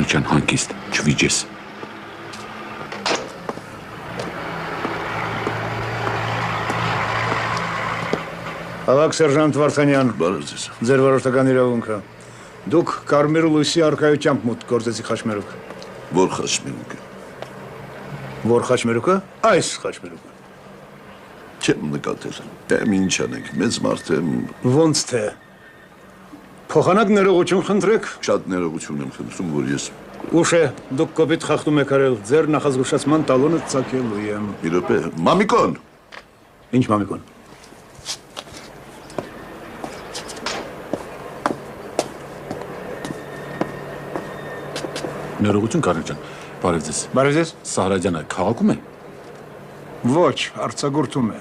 Կարության հանգիստ, չվիճես։ Ավակ սերժանտ Վարդանյան, Բարև ձեզ։ ձեր որոշական իրավունքը։ Դուք Կարմիր ու լույսի առկայությամբ մուտք գործեցիք Խաչմերուկ։ Որ Խաչմերուկը։ Որ Խաչմերուկը։ Այս Խաչմերուկը։ Չեմ նկատել։ Դեմ ինչ անենք, մեծ մարդ եմ։ Ոնց թե։ Փոխանակ ներողություն խնդրեք։ Շատ ներողություն եմ խնդրում, որ ես Ուշ է, դուք կոպիտ խախտում եք արել, ձեր նախազգուշացման տալոնը ծակելու եմ։ մի րոպե, Մամիկոն։ Ինչ մամիկոն։ Ներողություն Կարեն ջան, բարև ձեզ։ Բարև ձեզ։ Սահարաջանը քաղաքում է։ Ոչ, արձակուրդում է։